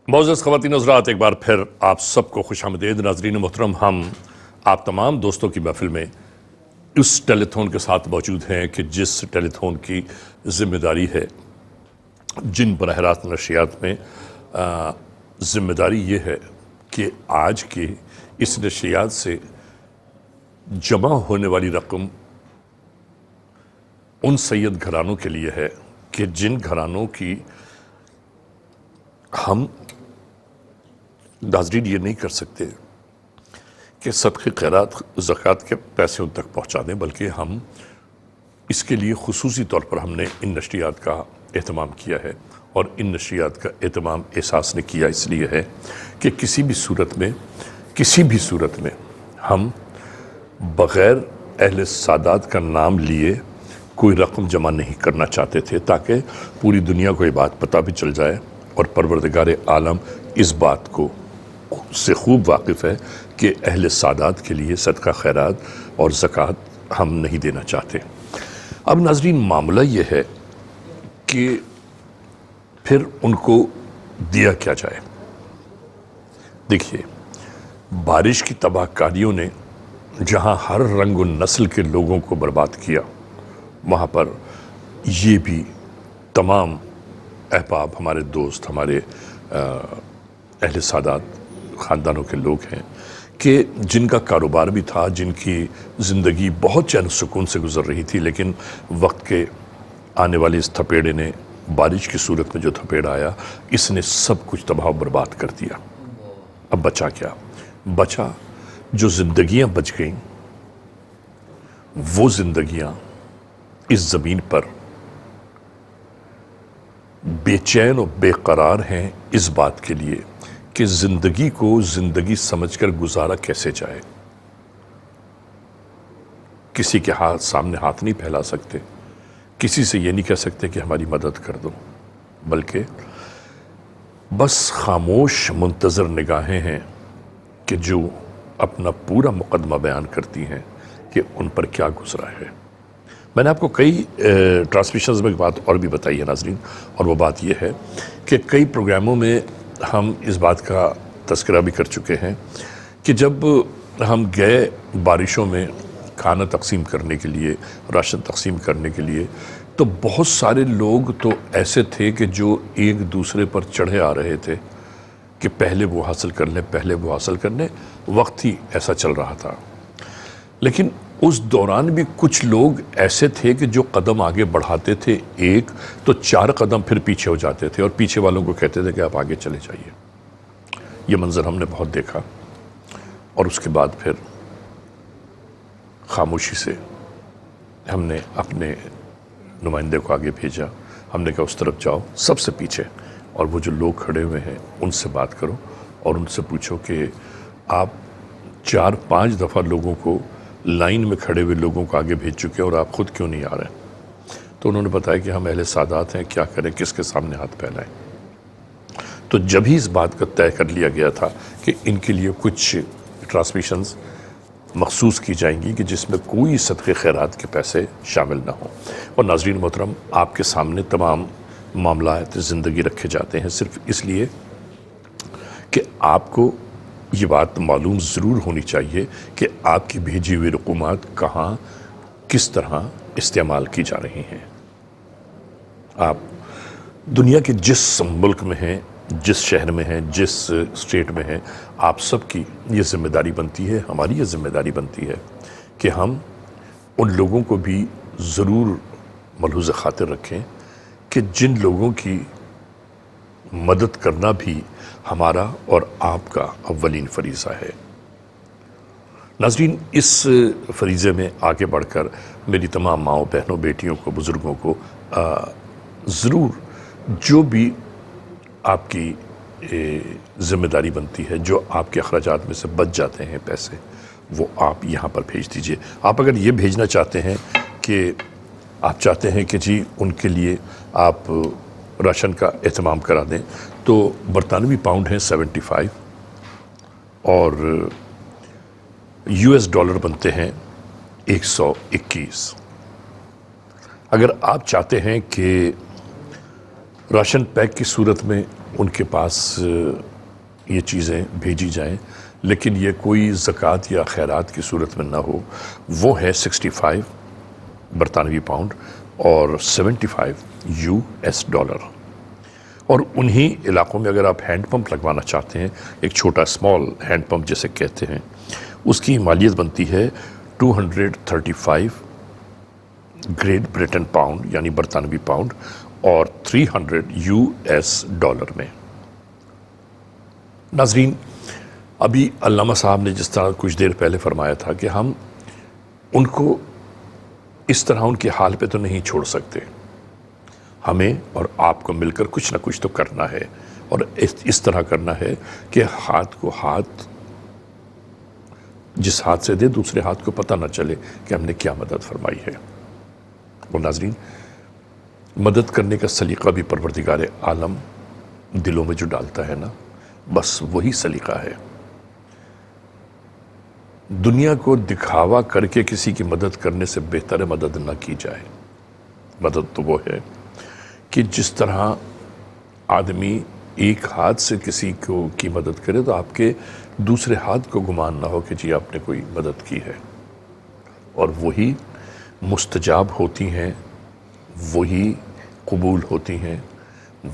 معزز خواتین حضرات، ایک بار پھر آپ سب کو خوش آمدید۔ ناظرین محترم، ہم آپ تمام دوستوں کی محفل میں اس ٹیلی تھون کے ساتھ موجود ہیں کہ جس ٹیلی تھون کی ذمہ داری ہے، جن براہ راست نشریات میں ذمہ داری یہ ہے کہ آج کے اس نشریات سے جمع ہونے والی رقم ان سید گھرانوں کے لیے ہے کہ جن گھرانوں کی ہم ناظرین یہ نہیں کر سکتے کہ صدقے خیرات زکوٰۃ کے پیسے ان تک پہنچا دیں، بلکہ ہم اس کے لیے خصوصی طور پر ہم نے ان نشریات کا اہتمام کیا ہے۔ اور ان نشریات کا اہتمام احساس نے کیا اس لیے ہے کہ کسی بھی صورت میں ہم بغیر اہل سادات کا نام لیے کوئی رقم جمع نہیں کرنا چاہتے تھے، تاکہ پوری دنیا کو یہ بات پتہ بھی چل جائے اور پروردگار عالم اس بات کو سے خوب واقف ہے کہ اہل سادات کے لیے صدقہ خیرات اور زکوٰۃ ہم نہیں دینا چاہتے۔ اب ناظرین، معاملہ یہ ہے کہ پھر ان کو دیا کیا جائے۔ دیکھیے، بارش کی تباہ کاریوں نے جہاں ہر رنگ و نسل کے لوگوں کو برباد کیا، وہاں پر یہ بھی تمام احباب، ہمارے دوست، ہمارے اہل سادات خاندانوں کے لوگ ہیں کہ جن کا کاروبار بھی تھا، جن کی زندگی بہت چین و سکون سے گزر رہی تھی، لیکن وقت کے آنے والے اس تھپیڑے نے، بارش کی صورت میں جو تھپیڑ آیا، اس نے سب کچھ تباہ و برباد کر دیا۔ اب بچا کیا؟ بچا جو زندگیاں بچ گئیں، وہ زندگیاں اس زمین پر بے چین و بے قرار ہیں اس بات کے لیے کہ زندگی کو زندگی سمجھ کر گزارا کیسے جائے۔ کسی کے سامنے ہاتھ نہیں پھیلا سکتے، کسی سے یہ نہیں کہہ سکتے کہ ہماری مدد کر دو، بلکہ بس خاموش منتظر نگاہیں ہیں کہ جو اپنا پورا مقدمہ بیان کرتی ہیں کہ ان پر کیا گزرا ہے۔ میں نے آپ کو کئی ٹرانسمیشنز میں بات اور بھی بتائی ہے ناظرین، اور وہ بات یہ ہے کہ کئی پروگراموں میں ہم اس بات کا تذکرہ بھی کر چکے ہیں کہ جب ہم گئے بارشوں میں کھانا تقسیم کرنے کے لیے، راشن تقسیم کرنے کے لیے، تو بہت سارے لوگ تو ایسے تھے کہ جو ایک دوسرے پر چڑھے آ رہے تھے کہ پہلے وہ حاصل کر لیں، پہلے وہ حاصل کر لیں۔ وقت ہی ایسا چل رہا تھا، لیکن اس دوران بھی کچھ لوگ ایسے تھے کہ جو قدم آگے بڑھاتے تھے ایک، تو 4 قدم پھر پیچھے ہو جاتے تھے اور پیچھے والوں کو کہتے تھے کہ آپ آگے چلے جائیے۔ یہ منظر ہم نے بہت دیکھا، اور اس کے بعد پھر خاموشی سے ہم نے اپنے نمائندے کو آگے بھیجا۔ ہم نے کہا اس طرف جاؤ، سب سے پیچھے، اور وہ جو لوگ کھڑے ہوئے ہیں ان سے بات کرو اور ان سے پوچھو کہ آپ 4-5 دفعہ لوگوں کو، لائن میں کھڑے ہوئے لوگوں کو آگے بھیج چکے اور آپ خود کیوں نہیں آ رہے؟ تو انہوں نے بتایا کہ ہم اہل سادات ہیں، کیا کریں، کس کے سامنے ہاتھ پھیلائیں۔ تو جب ہی اس بات کا طے کر لیا گیا تھا کہ ان کے لیے کچھ ٹرانسمیشنز مخصوص کی جائیں گی کہ جس میں کوئی صدقے خیرات کے پیسے شامل نہ ہوں۔ اور ناظرین محترم، آپ کے سامنے تمام معاملات زندگی رکھے جاتے ہیں صرف اس لیے کہ آپ کو یہ بات معلوم ضرور ہونی چاہیے کہ آپ کی بھیجی ہوئی رقومات کہاں، کس طرح استعمال کی جا رہی ہیں۔ آپ دنیا کے جس ملک میں ہیں، جس شہر میں ہیں، جس اسٹیٹ میں ہیں، آپ سب کی یہ ذمہ داری بنتی ہے، ہماری یہ ذمہ داری بنتی ہے کہ ہم ان لوگوں کو بھی ضرور ملحوظ خاطر رکھیں کہ جن لوگوں کی مدد کرنا بھی ہمارا اور آپ کا اولین فریضہ ہے۔ ناظرین، اس فریضے میں آگے بڑھ کر میری تمام ماؤں، بہنوں، بیٹیوں کو، بزرگوں کو ضرور جو بھی آپ کی ذمہ داری بنتی ہے، جو آپ کے اخراجات میں سے بچ جاتے ہیں پیسے، وہ آپ یہاں پر بھیج دیجئے۔ آپ اگر یہ بھیجنا چاہتے ہیں کہ آپ چاہتے ہیں کہ جی ان کے لیے آپ راشن کا اہتمام کرا دیں، تو برطانوی پاؤنڈ ہیں 75 اور US ڈالر بنتے ہیں 121۔ اگر آپ چاہتے ہیں کہ راشن پیک کی صورت میں ان کے پاس یہ چیزیں بھیجی جائیں، لیکن یہ کوئی زکوٰۃ یا خیرات کی صورت میں نہ ہو. وہ ہے 65 برطانوی پاؤنڈ اور 75 US ڈالر. اور انہی علاقوں میں اگر آپ ہینڈ پمپ لگوانا چاہتے ہیں، ایک چھوٹا اسمال ہینڈ پمپ جسے کہتے ہیں، اس کی مالیت بنتی ہے 235 گریٹ بریٹن پاؤنڈ یعنی برطانوی پاؤنڈ اور 300 US ڈالر میں. ناظرین، ابھی علامہ صاحب نے جس طرح کچھ دیر پہلے فرمایا تھا کہ ہم ان کو اس طرح ان کے حال پہ تو نہیں چھوڑ سکتے، ہمیں اور آپ کو مل کر کچھ نہ کچھ تو کرنا ہے، اور اس طرح کرنا ہے کہ ہاتھ کو ہاتھ جس ہاتھ سے دے دوسرے ہاتھ کو پتہ نہ چلے کہ ہم نے کیا مدد فرمائی ہے. اور ناظرین، مدد کرنے کا سلیقہ بھی پروردگار عالم دلوں میں جو ڈالتا ہے نا، بس وہی سلیقہ ہے. دنیا کو دکھاوا کر کے کسی کی مدد کرنے سے بہتر ہے مدد نہ کی جائے. مدد تو وہ ہے کہ جس طرح آدمی ایک ہاتھ سے کسی کو کی مدد کرے تو آپ کے دوسرے ہاتھ کو گمان نہ ہو کہ جی آپ نے کوئی مدد کی ہے، اور وہی مستجاب ہوتی ہیں، وہی قبول ہوتی ہیں،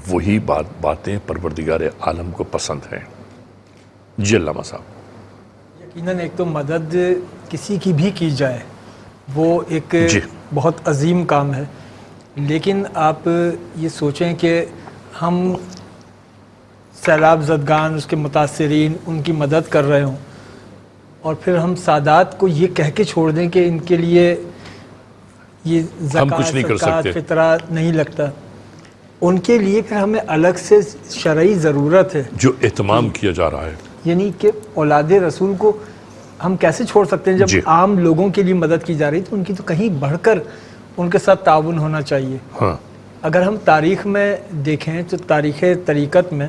وہی باتیں پروردگار عالم کو پسند ہیں. جی علامہ صاحب. یقیناً ایک تو مدد کسی کی بھی کی جائے وہ ایک جی بہت عظیم کام ہے، لیکن آپ یہ سوچیں کہ ہم سیلاب زدگان، اس کے متاثرین، ان کی مدد کر رہے ہوں، اور پھر ہم سادات کو یہ کہہ کے چھوڑ دیں کہ ان کے لیے یہ زکوٰۃ، صدقات، فطرہ نہیں لگتا. ان کے لیے پھر ہمیں الگ سے شرعی ضرورت ہے جو اہتمام کیا جا رہا ہے، یعنی کہ اولاد رسول کو ہم کیسے چھوڑ سکتے ہیں جب جی عام لوگوں کے لیے مدد کی جا رہی تو ان کی تو کہیں بڑھ کر ان کے ساتھ تعاون ہونا چاہیے. ہاں. اگر ہم تاریخ میں دیکھیں تو تاریخ طریقت میں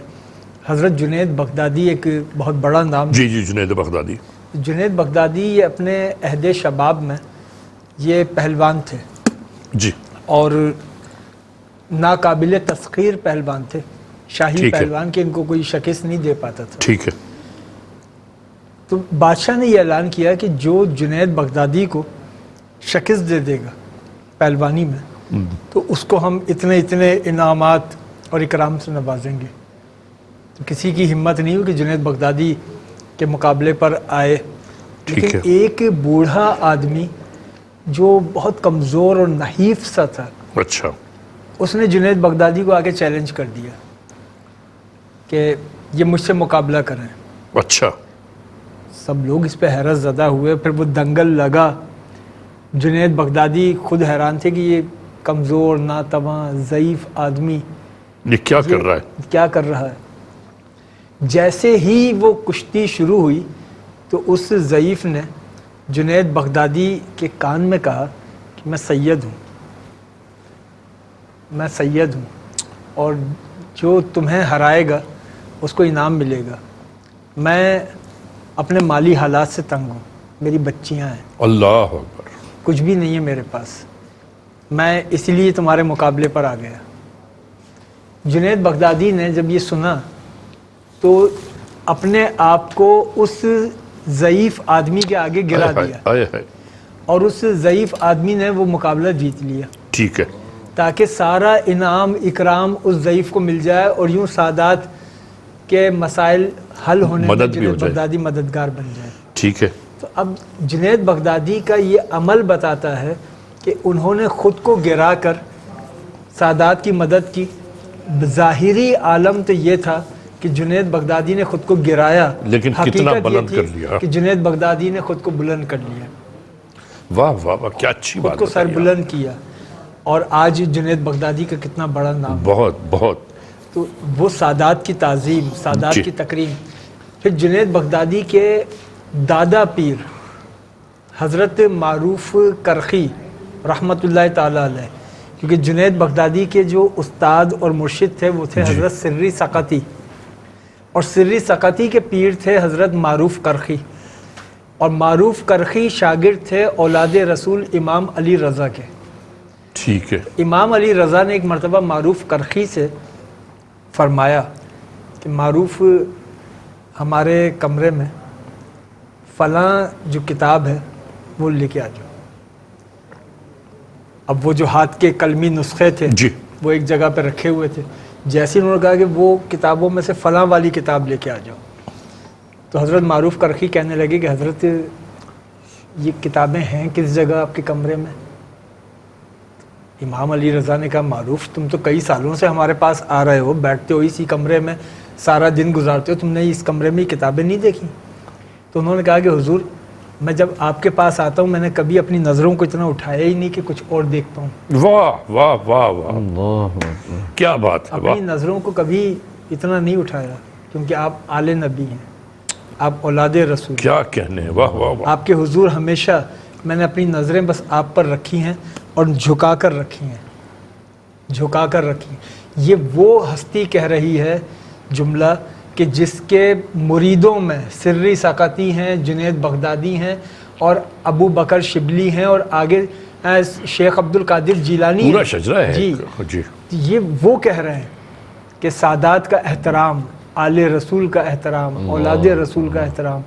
حضرت جنید بغدادی ایک بہت بڑا نام. جی جنید بغدادی. جنید بغدادی یہ اپنے عہد شباب میں یہ پہلوان تھے جی، اور ناقابل تسخیر پہلوان تھے، شاہی پہلوان کے ان کو کوئی شکست نہیں دے پاتا تھا. ٹھیک ہے. تو بادشاہ نے یہ اعلان کیا کہ جو جنید بغدادی کو شکست دے دے گا پہلوانی میں تو اس کو ہم اتنے اتنے انعامات اور اکرام سے نوازیں گے. تو کسی کی ہمت نہیں ہو کہ جنید بغدادی کے مقابلے پر آئے، لیکن ایک بوڑھا آدمی جو بہت کمزور اور نحیف سا تھا، اچھا، اس نے جنید بغدادی کو آگے چیلنج کر دیا کہ یہ مجھ سے مقابلہ کریں. اچھا. سب لوگ اس پہ حیرت زدہ ہوئے، پھر وہ دنگل لگا. جنید بغدادی خود حیران تھے کہ یہ کمزور، ناتواں، ضعیف آدمی یہ کیا کر رہا ہے. جیسے ہی وہ کشتی شروع ہوئی تو اس ضعیف نے جنید بغدادی کے کان میں کہا کہ میں سید ہوں اور جو تمہیں ہرائے گا اس کو انعام ملے گا. میں اپنے مالی حالات سے تنگ ہوں، میری بچیاں ہیں، اللہ اکبر، کچھ بھی نہیں ہے میرے پاس، میں اسی لیے تمہارے مقابلے پر آ گیا. جنید بغدادی نے جب یہ سنا تو اپنے آپ کو اس ضعیف آدمی کے آگے گرا دیا اور اس ضعیف آدمی نے وہ مقابلہ جیت لیا. ٹھیک ہے. تاکہ سارا انعام اکرام اس ضعیف کو مل جائے اور یوں سادات کے مسائل حل ہونے میں جنید بغدادی مددگار بن جائے. ٹھیک ہے. تو اب جنید بغدادی کا یہ عمل بتاتا ہے کہ انہوں نے خود کو گرا کر سادات کی مدد کی. ظاہری عالم تو یہ تھا کہ جنید بغدادی نے خود کو گرایا، لیکن کتنا بلند کر لیا کہ جنید بغدادی نے خود کو بلند کر لیا. واہ واہ واہ، کیا اچھی بات، خود کو سر بلند کیا. اور آج جنید بغدادی کا کتنا بڑا نام، بہت بہت. تو وہ سادات کی تعظیم، سادات کی تکریم. پھر جنید بغدادی کے دادا پیر حضرت معروف کرخی رحمۃ اللہ تعالی علیہ، کیونکہ جنید بغدادی کے جو استاد اور مرشد تھے وہ تھے حضرت سری سقطی، اور سری سقطی کے پیر تھے حضرت معروف کرخی، اور معروف کرخی شاگرد تھے اولاد رسول امام علی رضا کے. ٹھیک ہے. امام علی رضا نے ایک مرتبہ معروف کرخی سے فرمایا کہ معروف ہمارے کمرے میں فلاں جو کتاب ہے وہ لے کے آ جاؤ. اب وہ جو ہاتھ کے قلمی نسخے تھے جی وہ ایک جگہ پہ رکھے ہوئے تھے. جیسے انہوں نے کہا کہ وہ کتابوں میں سے فلاں والی کتاب لے کے آ جاؤ, تو حضرت معروف کرخی کہنے لگے کہ حضرت یہ کتابیں ہیں کس جگہ آپ کے کمرے میں؟ امام علی رضا نے کہا معروف تم تو کئی سالوں سے ہمارے پاس آ رہے ہو, بیٹھتے ہو اسی کمرے میں, سارا دن گزارتے ہو, تم نے اس کمرے میں کتابیں نہیں دیکھی؟ تو انہوں نے کہا کہ حضور میں جب آپ کے پاس آتا ہوں میں نے کبھی اپنی نظروں کو اتنا اٹھایا ہی نہیں کہ کچھ اور دیکھ پاؤں. واہ واہ واہ واہ, کیا بات ہے, اپنی واہ, نظروں کو کبھی اتنا نہیں اٹھایا کیونکہ آپ آل نبی ہیں, آپ اولاد رسول ہیں. کیا کہنے, واہ واہ واہ. آپ کے حضور ہمیشہ میں نے اپنی نظریں بس آپ پر رکھی ہیں اور جھکا کر رکھی ہیں, جھکا کر رکھی ہیں. یہ وہ ہستی کہہ رہی ہے جملہ کہ جس کے مریدوں میں سری ساکاتی ہیں, جنید بغدادی ہیں اور ابو بکر شبلی ہیں اور آگے شیخ عبد القادر جیلانی پورا ہیں. شجرہ ہے. جی جی یہ وہ کہہ رہے ہیں کہ سادات کا احترام, آل رسول کا احترام, اولاد رسول کا احترام,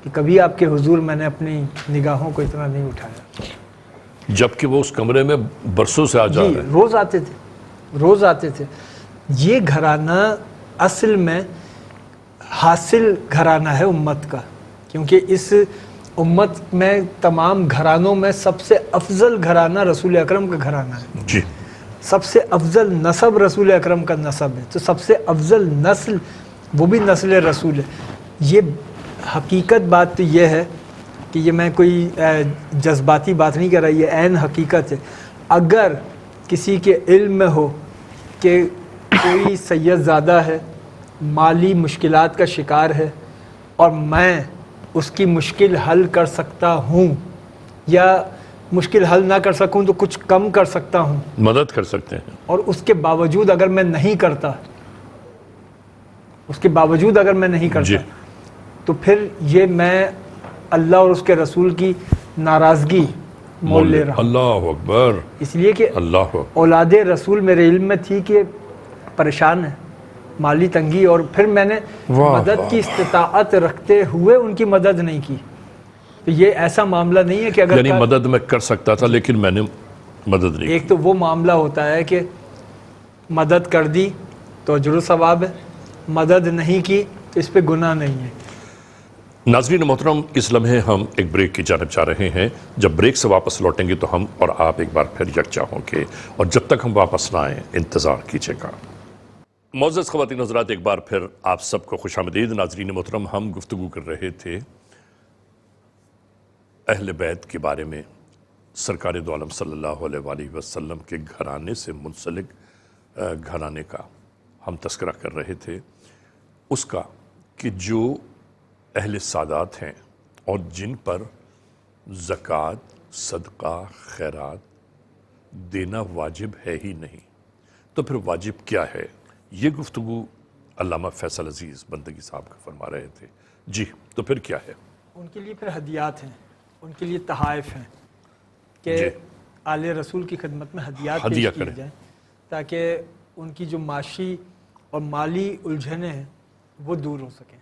کہ کبھی آپ کے حضور میں نے اپنی نگاہوں کو اتنا نہیں اٹھایا. جبکہ وہ اس کمرے میں برسوں سے آ جا جی رہے ہیں. روز آتے تھے, روز آتے تھے. یہ گھرانہ اصل میں حاصل گھرانہ ہے امت کا, کیونکہ اس امت میں تمام گھرانوں میں سب سے افضل گھرانہ رسول اکرم کا گھرانہ ہے. جی سب سے افضل نسب رسول اکرم کا نسب ہے, تو سب سے افضل نسل وہ بھی نسل رسول ہے. یہ حقیقت بات تو یہ ہے کہ یہ میں کوئی جذباتی بات نہیں کر رہا, یہ عین حقیقت ہے. اگر کسی کے علم میں ہو کہ کوئی سید زادہ ہے, مالی مشکلات کا شکار ہے اور میں اس کی مشکل حل کر سکتا ہوں یا مشکل حل نہ کر سکوں تو کچھ کم کر سکتا ہوں, مدد کر سکتے ہیں. اور اس کے باوجود اگر میں نہیں کرتا, اس کے باوجود اگر میں نہیں کرتا جی. تو پھر یہ میں اللہ اور اس کے رسول کی ناراضگی مول لے رہا ہوں. اللہ اکبر, اس لیے کہ اللہ اکبر. اولاد رسول میرے علم میں تھی کہ پریشان ہے, مالی تنگی, اور پھر میں نے واہ مدد کی استطاعت رکھتے ہوئے ان کی مدد نہیں کی. تو یہ ایسا معاملہ نہیں ہے کہ اگر یعنی مدد میں کر سکتا تھا لیکن میں نے مدد نہیں ایک تو وہ معاملہ ہوتا ہے کہ مدد کر دی تو اجر و ثواب ہے, مدد نہیں کی تو اس پہ گناہ نہیں ہے. ناظرین محترم, اس لمحے ہم ایک بریک کی جانب جا رہے ہیں. جب بریک سے واپس لوٹیں گے تو ہم اور آپ ایک بار پھر یکجا ہوں گے, اور جب تک ہم واپس نہ آئیں انتظار کیجیے گا. معزز خواتین حضرات, ایک بار پھر آپ سب کو خوش آمدید. ناظرین محترم, ہم گفتگو کر رہے تھے اہل بیت کے بارے میں, سرکار دو عالم صلی اللہ علیہ وآلہ وسلم کے گھرانے سے منسلک گھرانے کا ہم تذکرہ کر رہے تھے, اس کا کہ جو اہل سادات ہیں اور جن پر زکوٰۃ, صدقہ, خیرات دینا واجب ہے ہی نہیں, تو پھر واجب کیا ہے؟ یہ گفتگو علامہ فیصل عزیز بندگی صاحب کا فرما رہے تھے. جی, تو پھر کیا ہے؟ ان کے لیے پھر ہدیات ہیں, ان کے لیے تحائف ہیں کہ جی. آل رسول کی خدمت میں ہدیات ہدیہ پیش کیے کریں. جائیں تاکہ ان کی جو معاشی اور مالی الجھنیں ہیں وہ دور ہو سکیں.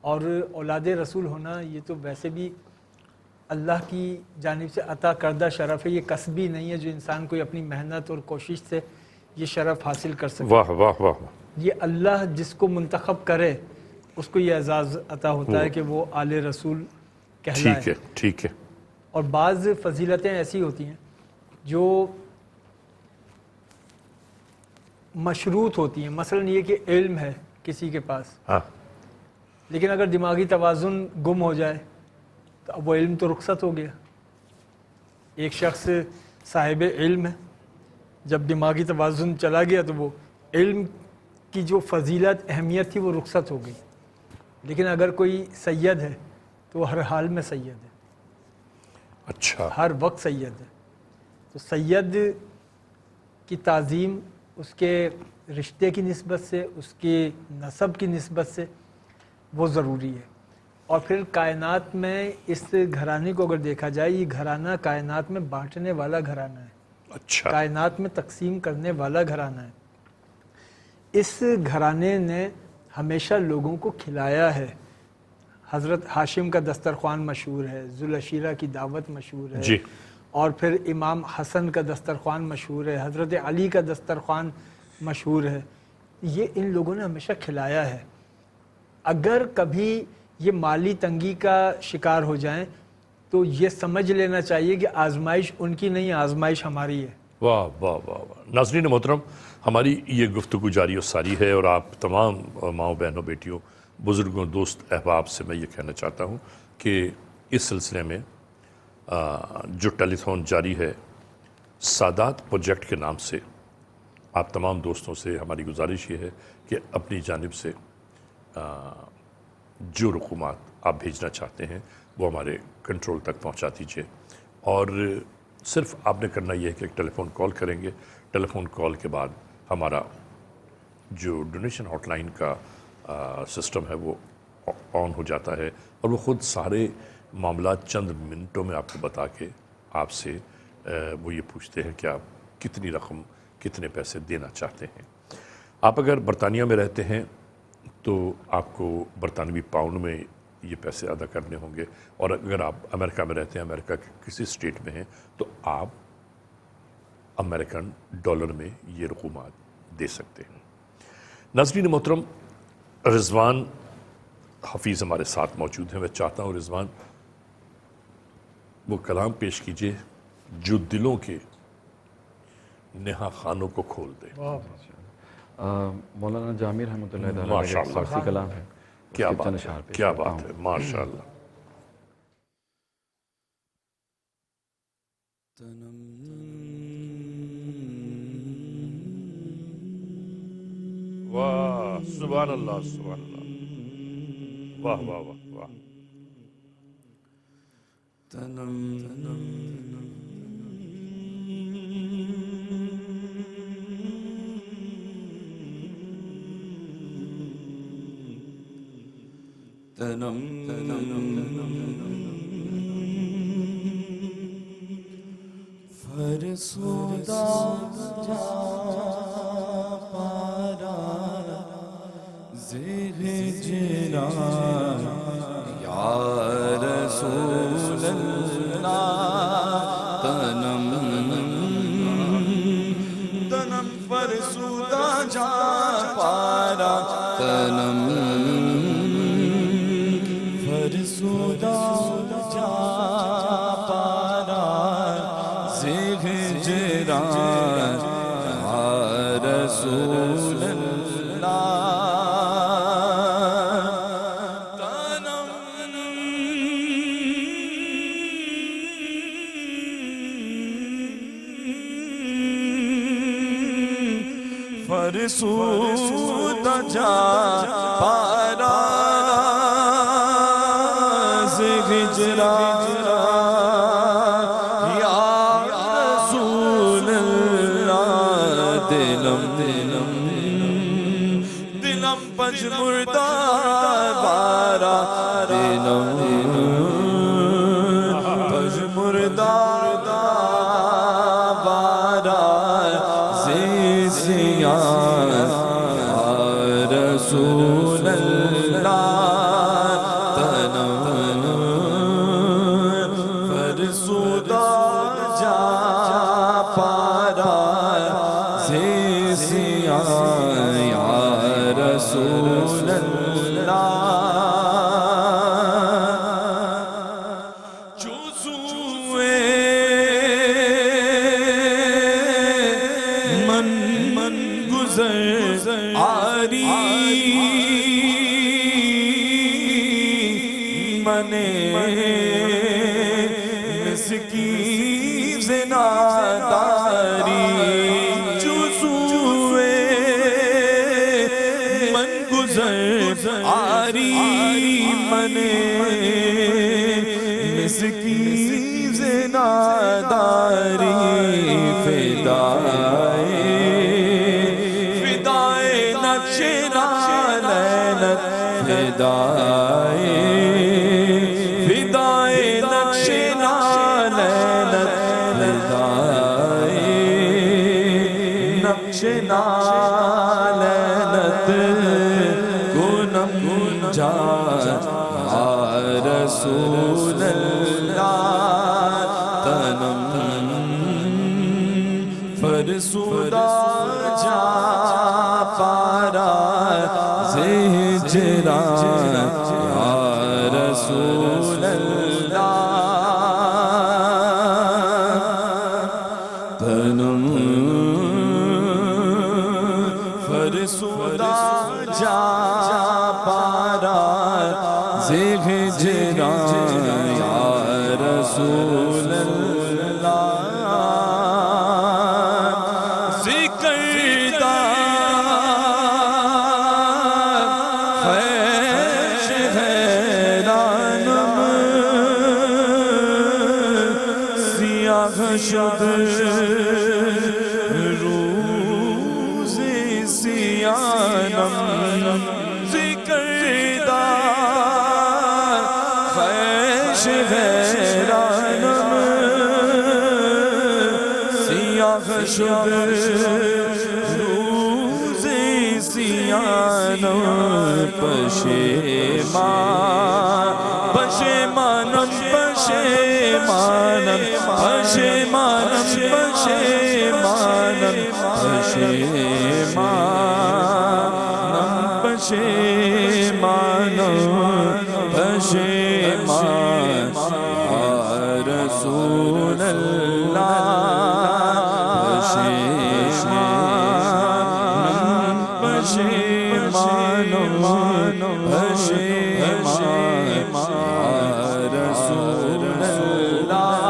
اور اولاد رسول ہونا یہ تو ویسے بھی اللہ کی جانب سے عطا کردہ شرف ہے, یہ کسبی نہیں ہے جو انسان کوئی اپنی محنت اور کوشش سے یہ شرف حاصل کر سکے. واہ واہ واہ, یہ اللہ جس کو منتخب کرے اس کو یہ اعزاز عطا ہوتا ہے کہ وہ آل رسول کہلائے. ٹھیک ہے, ٹھیک ہے. اور بعض فضیلتیں ایسی ہوتی ہیں جو مشروط ہوتی ہیں, مثلا یہ کہ علم ہے کسی کے پاس, ہاں, لیکن اگر دماغی توازن گم ہو جائے تو اب وہ علم تو رخصت ہو گیا. ایک شخص صاحب علم ہے, جب دماغی توازن چلا گیا تو وہ علم کی جو فضیلت اہمیت تھی وہ رخصت ہو گئی. لیکن اگر کوئی سید ہے تو وہ ہر حال میں سید ہے, اچھا, ہر وقت سید ہے. تو سید کی تعظیم اس کے رشتے کی نسبت سے, اس کے نسب کی نسبت سے وہ ضروری ہے. اور پھر کائنات میں اس گھرانے کو اگر دیکھا جائے, یہ گھرانہ کائنات میں بانٹنے والا گھرانہ ہے, اچھا, کائنات میں تقسیم کرنے والا گھرانہ ہے. اس گھرانے نے ہمیشہ لوگوں کو کھلایا ہے. حضرت ہاشم کا دسترخوان مشہور ہے, ذوالعشیرہ کی دعوت مشہور ہے, جی اور پھر امام حسن کا دسترخوان مشہور ہے, حضرت علی کا دسترخوان مشہور ہے. یہ ان لوگوں نے ہمیشہ کھلایا ہے. اگر کبھی یہ مالی تنگی کا شکار ہو جائیں تو یہ سمجھ لینا چاہیے کہ آزمائش ان کی نہیں, آزمائش ہماری ہے. واہ واہ واہ واہ. ناظرین محترم, ہماری یہ گفتگو جاری و ساری ہے, اور آپ تمام ماؤں بہنوں بیٹیوں بزرگوں دوست احباب سے میں یہ کہنا چاہتا ہوں کہ اس سلسلے میں جو ٹیلی تھون جاری ہے سادات پروجیکٹ کے نام سے, آپ تمام دوستوں سے ہماری گزارش یہ ہے کہ اپنی جانب سے جو رقومات آپ بھیجنا چاہتے ہیں وہ ہمارے کنٹرول تک پہنچا دیجیے. اور صرف آپ نے کرنا یہ ہے کہ ایک ٹیلی فون کال کریں گے. ٹیلی فون کال کے بعد ہمارا جو ڈونیشن ہاٹ لائن کا سسٹم ہے وہ آن ہو جاتا ہے, اور وہ خود سارے معاملات چند منٹوں میں آپ کو بتا کے آپ سے وہ یہ پوچھتے ہیں کہ آپ کتنی رقم, کتنے پیسے دینا چاہتے ہیں. آپ اگر برطانیہ میں رہتے ہیں تو آپ کو برطانوی پاؤنڈ میں یہ پیسے ادا کرنے ہوں گے, اور اگر آپ امریکہ میں رہتے ہیں, امریکہ کے کسی اسٹیٹ میں ہیں, تو آپ امریکن ڈالر میں یہ رقومات دے سکتے ہیں. ناظرین محترم, رضوان حفیظ ہمارے ساتھ موجود ہیں. میں چاہتا ہوں رضوان وہ کلام پیش کیجئے جو دلوں کے نہا خانوں کو کھول دے. مولانا جامع رحمۃ اللہ تعالیٰ ماشاء کا اللہ. فارسی کلام ہے. کیا اس کے چند بات اشعار ہے, پیش کیا کرتا بات ہوں. ہے, ماشاء اللہ. واہ سبحان اللہ, سبحان اللہ, واہ واہ واہ واہ. فرسودہ جا پارا زیر جنان یا رسول اللہ تنم تنم فرسودہ جا پارا تنم فرسودہ جا پارا زیر جنان یا رسول اللہ فرسود جا پارا ہجرا یا رسول اللہ دلم دلم دلم پج مردہ بارا دلم پج مردہ بارا زیزیاں رسول اللہ تنم فرسودہ جا پارا زیزیاں یا رسول اللہ چوزوئے من من گزر آری منے مسکین زناداری جزوے من گزر آری منے مسکین زناداری فدائے فدائے نقش نالینت فدائے فدائے نقش نالینت فدائے نقش نالینت رسول اللہ تنم فرسودہ جا پارا ہجران یا رسول اللہ تنم فرسودہ جا پارا ہجران یا رسول اللہ شد روز سیانم ذکردار خیش حیرانم سیاہ شد روز سیانم پشیمان پشیمانم پشیمانم پشیمانم پشیمانم پشیمانم پشیمان یا رسول اللہ پشیمان پشیمانم پشیمان یا رسول اللہ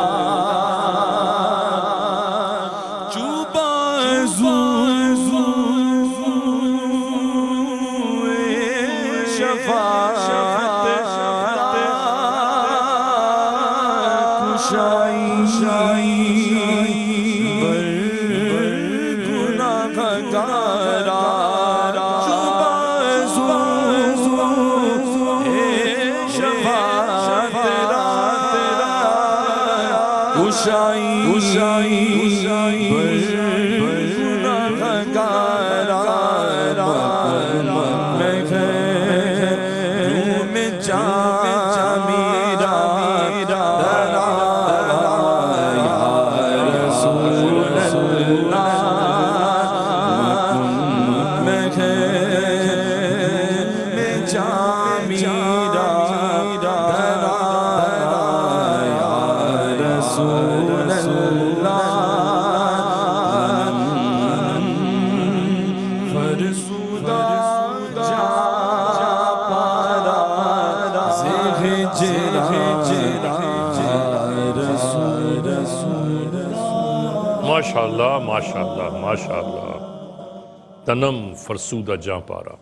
ماشاءاللہ ماشاءاللہ ماشاءاللہ تنم فرسودہ جاں پارا.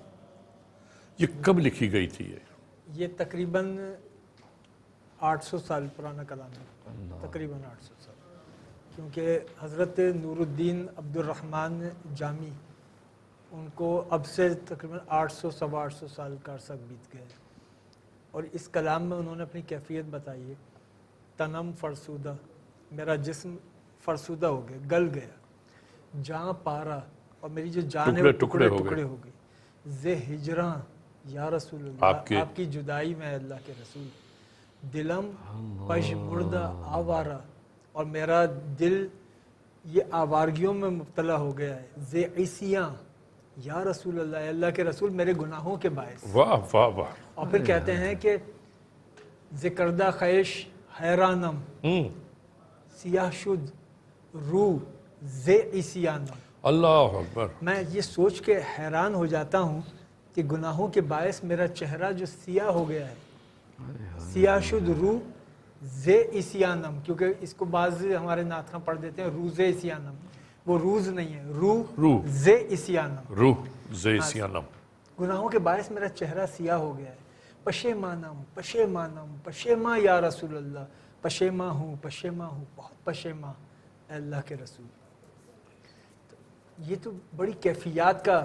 یہ کب لکھی گئی تھی؟ یہ تقریباً 800 سال پرانا کلام ہے، تقریباً 800 سال، کیونکہ حضرت نور الدین عبد الرحمن جامی ان کو اب سے تقریباً 800 سوا 800 سال کا عرصہ بیت گئے، اور اس کلام میں انہوں نے اپنی کیفیت بتائی ہے. تنم فرسودہ، میرا جسم فرسودہ ہو گیا، گل گیا، جاں پارا، اور میری جو جان ہے وہ ٹکڑے ٹکڑے ہو گئی. زے ہجراں یا رسول اللہ، آپ کی جدائی میں اللہ کے رسول. دلم پش مردہ آوارہ، اور میرا دل یہ آوارگیوں میں مبتلا ہو گیا ہے. زے عیسیاں یا رسول اللہ، اللہ کے رسول میرے گناہوں کے باعث. واہ واہ واہ. اور پھر کہتے ہیں کہ ذکردہ خیش حیرانم سیاہ شد رو زے عیسیانم. اللہ اکبر. میں یہ سوچ کے حیران ہو جاتا ہوں کہ گناہوں کے باعث میرا چہرہ جو سیاہ ہو گیا ہے، سیاہ شد رو زے عیسیانم، کیونکہ اس کو بعض ہمارے نعت خواں پڑھ دیتے ہیں روز عیسیانم. وہ روز نہیں ہے، رو زے عیسیانم، روح زے عیسیانم. گناہوں کے باعث میرا چہرہ سیاہ ہو گیا ہے. پشیمانم پشیمانم پشیما یا رسول اللہ، پشیما ہوں بہت پشیما اے اللہ کے رسول. یہ تو بڑی کیفیات کا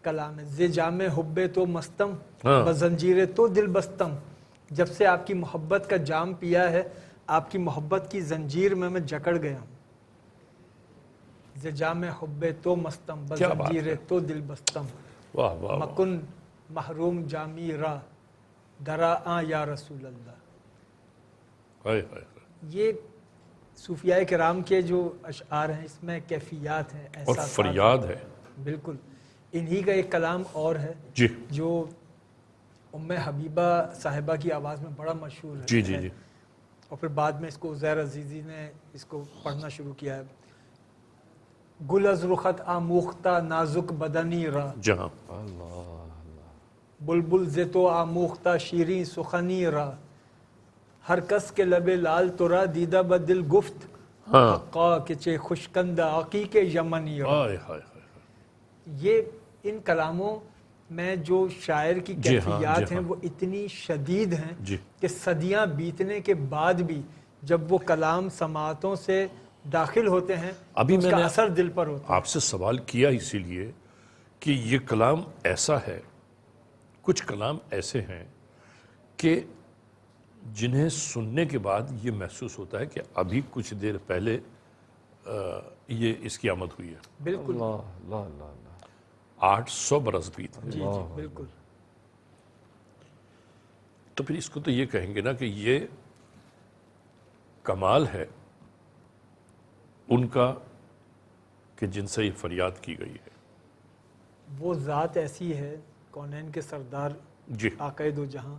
کلام ہے. زے جام حب تو مستم بزنجیر تو دل بستم. جب سے آپ کی محبت کا جام پیا ہے، آپ کی محبت کی زنجیر میں جکڑ گیا ہوں. زے جام حب تو مستم بزنجیر تو دل بستم. واہ واہ. مکن محروم جامی را درا آ یا رسول اللہ. ہائے ہائے یہ صوفیاء کرام کے جو اشعار ہیں اس میں کیفیات ہیں، اور احساسات فریاد ہے. ہیں. بالکل. انہی کا ایک کلام اور ہے جی جو ام حبیبہ صاحبہ کی آواز میں بڑا مشہور ہے. جی جی جی. اور پھر بعد میں اس کو عزیر عزیزی نے اس کو پڑھنا شروع کیا ہے. گل از رخت آموختہ نازک بدنی را، جہاں بلبل ز تو آموختہ شیریں سخنی را، ہر کس کے لب لال ترا دیدہ بدل گفت، ہاں حقا کہ چے خشکندہ عقیق یمنی را. ہائے ہائے ہائے. یہ ان کلاموں میں جو شاعر کی جی ہاں، کیفیات جی ہیں ہاں. وہ اتنی شدید ہیں جی کہ صدیاں بیتنے کے بعد بھی جب وہ کلام سماعتوں سے داخل ہوتے ہیں ابھی تو اس میں کا نے اثر دل پر ہوتا ہے. آپ سے سوال کیا اسی لیے کہ یہ کلام ایسا ہے، کچھ کلام ایسے ہیں کہ جنہیں سننے کے بعد یہ محسوس ہوتا ہے کہ ابھی کچھ دیر پہلے یہ اس کی آمد ہوئی ہے. بالکل. اللہ اللہ اللہ اللہ. 800 برس بیت گئے. جی جی بالکل. تو پھر اس کو تو یہ کہیں گے نا کہ یہ کمال ہے ان کا کہ جن سے یہ فریاد کی گئی ہے. وہ ذات ایسی ہے کونین کے سردار جی آقا دو جہاں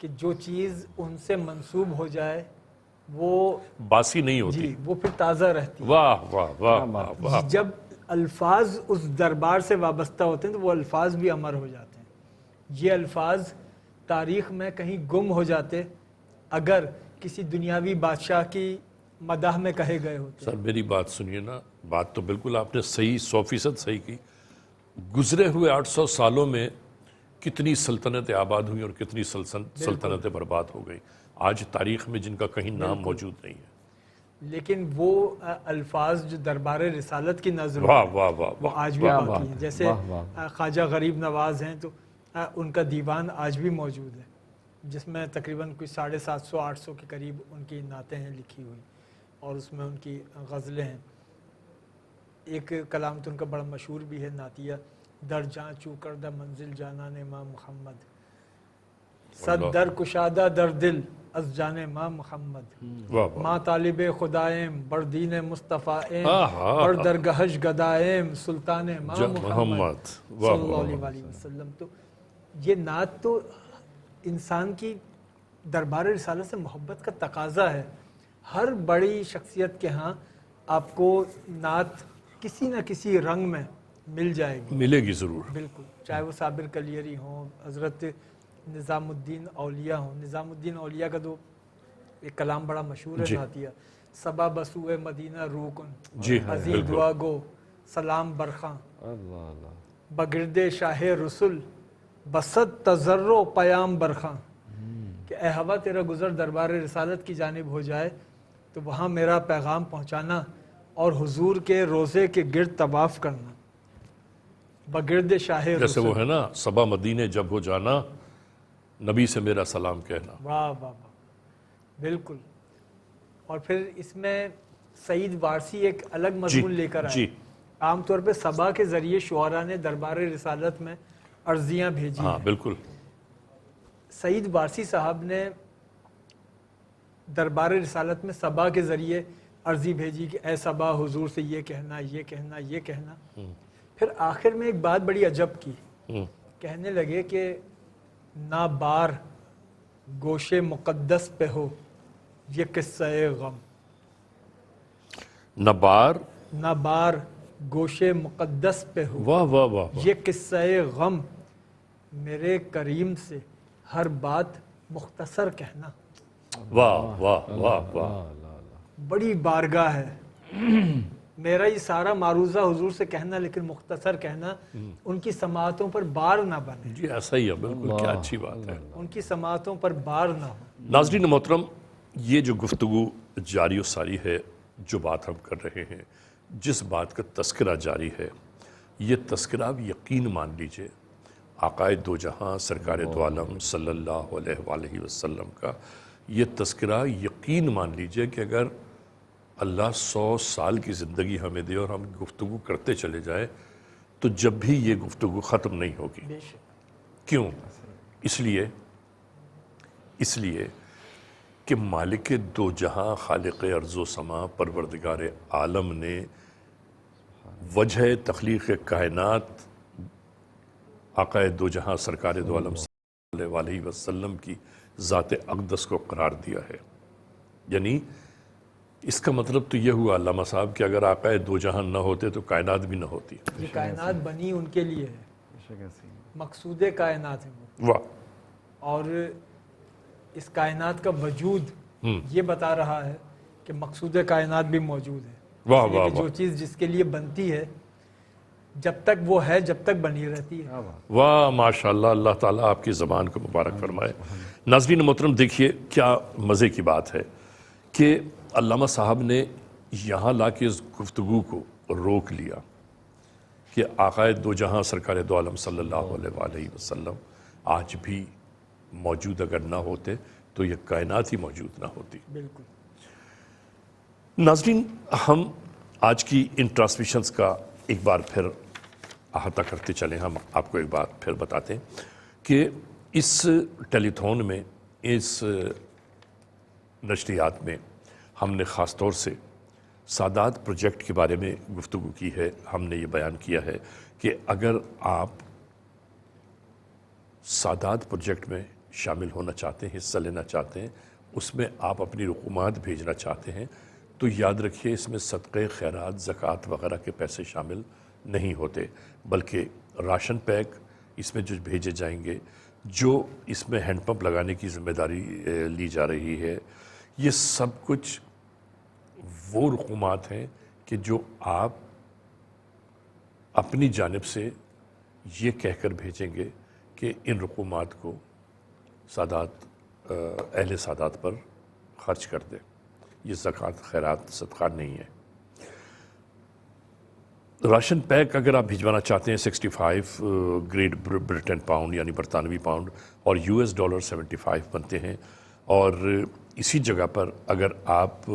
کہ جو چیز ان سے منسوب ہو جائے وہ باسی نہیں ہوتی. جی وہ پھر تازہ رہتی ہے. واہ واہ واہ واہ واہ. جب الفاظ اس دربار سے وابستہ ہوتے ہیں تو وہ الفاظ بھی امر ہو جاتے ہیں. یہ الفاظ تاریخ میں کہیں گم ہو جاتے اگر کسی دنیاوی بادشاہ کی مداح میں کہے گئے ہوتے. سر میری بات سنیے نا، بات تو بالکل آپ نے صحیح 100% صحیح کی. گزرے ہوئے 800 سالوں میں کتنی سلطنتیں آباد ہوئیں اور کتنی سلطنتیں برباد ہو گئی. آج تاریخ میں جن کا کہیں نام موجود نہیں ہے. لیکن وہ الفاظ جو دربار رسالت کی نظر واہ واہ واہ وہ واہ. آج بھی باقی ہیں. جیسے واہ واہ. خواجہ غریب نواز ہیں تو ان کا دیوان آج بھی موجود ہے جس میں تقریباً کوئی 750-800 کے قریب ان کی نعتیں ہیں لکھی ہوئی اور اس میں ان کی غزلیں ہیں. ایک کلام تو ان کا بڑا مشہور بھی ہے نعتیہ، در جاں چو کردہ منزل جانان ماں محمد، صد در کشادہ در دل از جان ماں محمد، واہ واہ. ماں طالب خدائم بر دین مصطفیٰ ایم آہا. بر درگہش گدائم سلطان ماں محمد محمد. صلی واہ اللہ واہ. علیہ وسلم. تو یہ نعت تو انسان کی دربار رسالت سے محبت کا تقاضا ہے. ہر بڑی شخصیت کے ہاں آپ کو نعت کسی نہ کسی رنگ میں مل جائے گی. ملے گی ضرور. بالکل. چاہے وہ صابر کلیری ہوں، حضرت نظام الدین اولیاء ہوں. نظام الدین اولیاء کا تو ایک کلام بڑا مشہور ہے جی. نعتیہ، صبا بسوئے مدینہ روکن جی عزیز بالکل. دعا گو سلام برخاں، اللہ اللہ. بگرد شاہ رسول بسد تذرو پیام برخاں. کہ اے ہوا تیرا گزر دربار رسالت کی جانب ہو جائے تو وہاں میرا پیغام پہنچانا اور حضور کے روزے کے گرد طواف کرنا. بگرد شاہ جیسے رسول. وہ ہے نا، صبا مدینے جب ہو جانا نبی سے میرا سلام کہنا. واہ واہ واہ. بالکل. اور پھر اس میں سعید وارسی ایک الگ مضمون لے کر آئے. جی عام طور پہ صبا کے ذریعے شعراء نے دربار رسالت میں عرضیاں بھیجی ہاں ہیں. بالکل. سعید وارسی صاحب نے دربار رسالت میں صبا کے ذریعے عرضی بھیجی کہ اے صبا حضور سے یہ کہنا یہ کہنا یہ کہنا. پھر آخر میں ایک بات بڑی عجب کی. کہنے لگے کہ نہ بار گوش مقدس پہ ہو یہ قصہ غم، نہ بار. نہ بار گوش مقدس پہ ہو واہ واہ واہ واہ. یہ قصہ غم، میرے کریم سے ہر بات مختصر کہنا. واہ واہ واہ واہ. بڑی بارگاہ ہے. میرا یہ سارا معروضہ حضور سے کہنا لیکن مختصر کہنا، ان کی سماعتوں پر بار نہ بنے. جی ایسا ہی ہے بالکل. کیا اچھی بات ہے. ان کی سماعتوں پر بار نہ ہو. ناظرین محترم، یہ جو گفتگو جاری و ساری ہے، جو بات ہم کر رہے ہیں، جس بات کا تذکرہ جاری ہے، یہ تذکرہ اب یقین مان لیجئے آقائے دو جہاں سرکار دو عالم صلی اللہ علیہ وآلہ وسلم کا یہ تذکرہ یقین مان لیجئے کہ اگر اللہ 100 سال کی زندگی ہمیں دے اور ہم گفتگو کرتے چلے جائے تو جب بھی یہ گفتگو ختم نہیں ہوگی. بے شک. کیوں؟ اس لیے کہ مالک دو جہاں خالق ارض و سما پروردگار عالم نے وجہ تخلیق کائنات آقا دو جہاں سرکار دو عالم صلی اللہ علیہ وسلم کی ذات اقدس کو قرار دیا ہے. یعنی اس کا مطلب تو یہ ہوا علامہ صاحب کہ اگر آقا دو جہاں نہ ہوتے تو کائنات بھی نہ ہوتی. یہ کائنات بنی ان کے لیے ہے، بے شک ایسے ہی. مقصود کائنات ہے وہ، واہ اور اس کائنات کا وجود یہ بتا رہا ہے کہ مقصود کائنات بھی موجود ہے. واہ اس لیے واہ کہ جو چیز جس کے لیے بنتی ہے جب تک وہ ہے جب تک بنی رہتی ہے. کیا بات. واہ ماشاءاللہ، اللہ تعالیٰ آپ کی زبان کو مبارک فرمائے. ناظرین محترم دیکھیے کیا مزے کی بات ہے کہ علامہ صاحب نے یہاں لا کے اس گفتگو کو روک لیا کہ آقا دو جہاں سرکار دو عالم صلی اللہ علیہ وآلہ وسلم آج بھی موجود اگر نہ ہوتے تو یہ کائنات ہی موجود نہ ہوتی. بالکل. ناظرین ہم آج کی ان ٹرانسمیشنز کا ایک بار پھر احاطہ کرتے چلیں. ہم آپ کو ایک بات پھر بتاتے ہیں کہ اس ٹیلی تھون میں، اس نشریات میں ہم نے خاص طور سے سادات پروجیکٹ کے بارے میں گفتگو کی ہے. ہم نے یہ بیان کیا ہے کہ اگر آپ سادات پروجیکٹ میں شامل ہونا چاہتے ہیں، حصہ لینا چاہتے ہیں، اس میں آپ اپنی رقومات بھیجنا چاہتے ہیں، تو یاد رکھیے اس میں صدقہ خیرات، زکوٰۃ وغیرہ کے پیسے شامل نہیں ہوتے، بلکہ راشن پیک اس میں جو بھیجے جائیں گے، جو اس میں ہینڈ پمپ لگانے کی ذمہ داری لی جا رہی ہے، یہ سب کچھ وہ رقومات ہیں کہ جو آپ اپنی جانب سے یہ کہہ کر بھیجیں گے کہ ان رقومات کو سادات اہل سادات پر خرچ کر دیں. یہ زکوٰۃ خیرات صدقہ نہیں ہے. راشن پیک اگر آپ بھجوانا چاہتے ہیں 65 گریٹ برٹن پاؤنڈ یعنی برطانوی پاؤنڈ اور $75 بنتے ہیں. اور اسی جگہ پر اگر آپ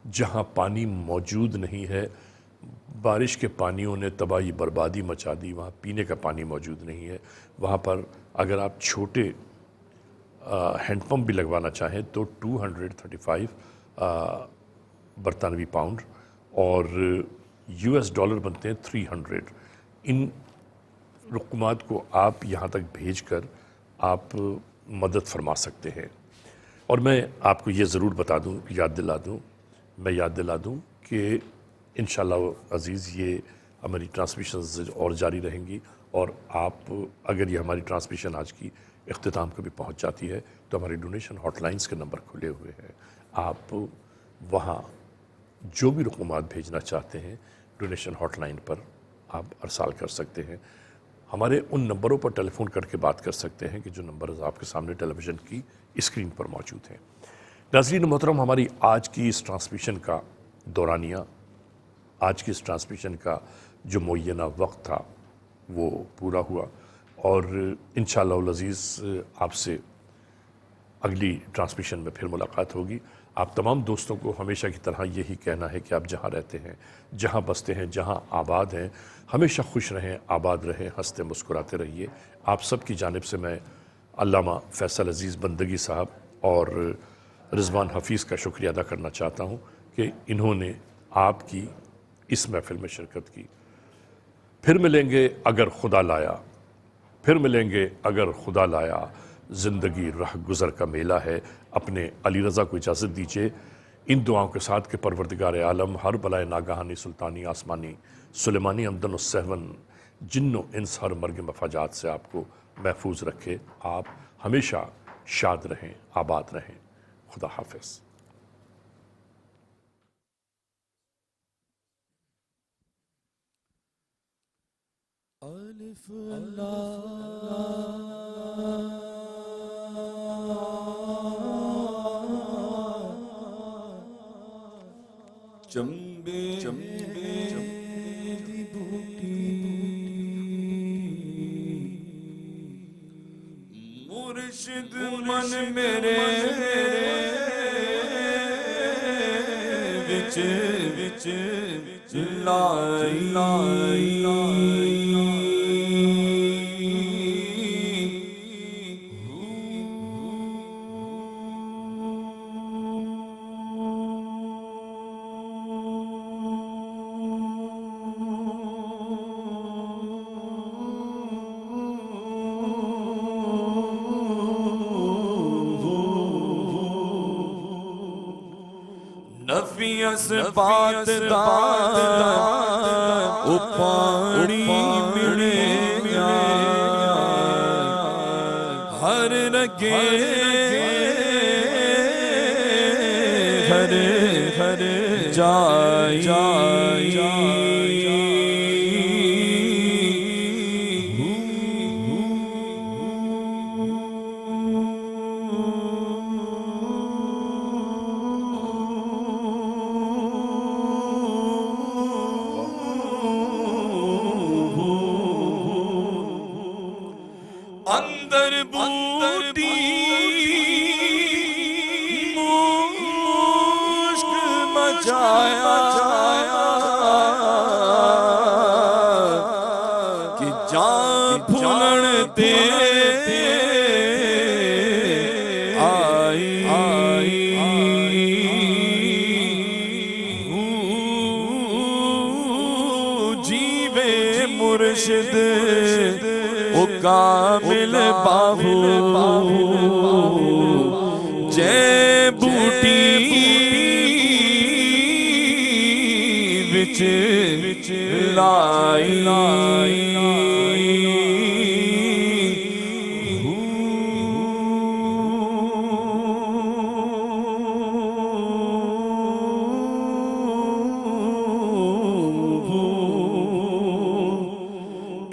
جہاں پانی موجود نہیں ہے، بارش کے پانیوں نے تباہی بربادی مچا دی، وہاں پینے کا پانی موجود نہیں ہے، وہاں پر اگر آپ چھوٹے ہینڈ پمپ بھی لگوانا چاہیں تو 235 برطانوی پاؤنڈ اور $US بنتے ہیں 300. ان رقومات کو آپ یہاں تک بھیج کر آپ مدد فرما سکتے ہیں. اور میں آپ کو یہ ضرور بتا دوں، یاد دلا دوں کہ انشاءاللہ عزیز یہ ہماری ٹرانسمیشنز اور جاری رہیں گی، اور آپ اگر یہ ہماری ٹرانسمیشن آج کی اختتام کو بھی پہنچ جاتی ہے تو ہماری ڈونیشن ہاٹ لائنز کے نمبر کھلے ہوئے ہیں. آپ وہاں جو بھی رقومات بھیجنا چاہتے ہیں ڈونیشن ہاٹ لائن پر آپ ارسال کر سکتے ہیں. ہمارے ان نمبروں پر ٹیلی فون کر کے بات کر سکتے ہیں کہ جو نمبرز آپ کے سامنے ٹیلی ویژن کی اسکرین پر موجود ہیں. ناظرین محترم، ہماری آج کی اس ٹرانسمیشن کا دورانیہ، آج کی اس ٹرانسمیشن کا جو معینہ وقت تھا وہ پورا ہوا، اور انشاءاللہ العزیز آپ سے اگلی ٹرانسمیشن میں پھر ملاقات ہوگی. آپ تمام دوستوں کو ہمیشہ کی طرح یہی کہنا ہے کہ آپ جہاں رہتے ہیں، جہاں بستے ہیں، جہاں آباد ہیں، ہمیشہ خوش رہیں، آباد رہیں، ہنستے مسکراتے رہیے. آپ سب کی جانب سے میں علامہ فیصل عزیز بندگی صاحب اور رضوان حفیظ کا شکریہ ادا کرنا چاہتا ہوں کہ انہوں نے آپ کی اس محفل میں شرکت کی. پھر ملیں گے اگر خدا لایا، پھر ملیں گے اگر خدا لایا، زندگی رہ گزر کا میلہ ہے. اپنے علی رضا کو اجازت دیجیے ان دعاؤں کے ساتھ کہ پروردگار عالم ہر بلائے ناگہانی، سلطانی، آسمانی، سلیمانی، عمدن و سہون، جن و انس ہر مرگ مفاجات سے آپ کو محفوظ رکھے. آپ ہمیشہ شاد رہیں، آباد رہیں. خدا حافظ. الف چمبے دی بوٹی مرشد من میرے وچ لائی اسبات دا او پانی ملے گا ہر رگے ہر اندر بوٹی مشک مچایا کہ جان پھولن تے جیوے مرشد او کامل باہو جے بوٹی وچ لائی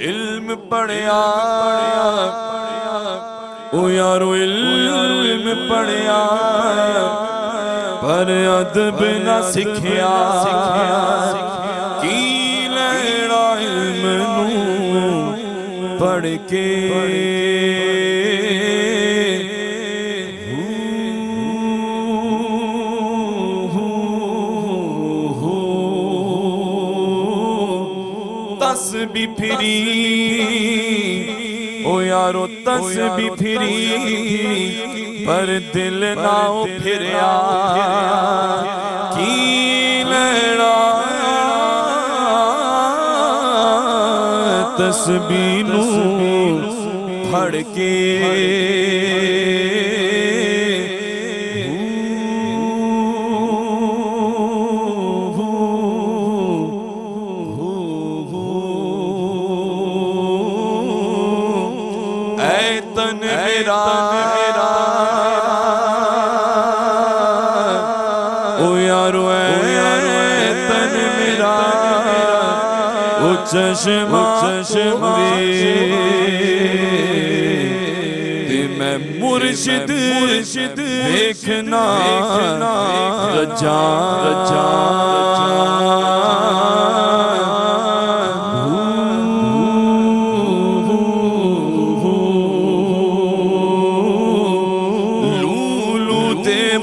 علم پڑھیا او یارو علم پڑھیا پر ادب نہ سکھیا کی لینا علم نو پڑھ کے تسبیح پھری او یارو تسبیح پھری پر دل نہ پھریا کی لینا تسبیح نو پھڑ کے اے تن میرا او یارو اے تن میرا او چشم تے میں مرشد دیکھنا رجا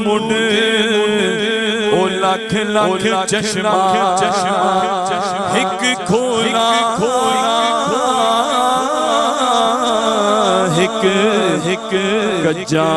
مڈ او لکھ چشمہ ہک کھولا ہک کجا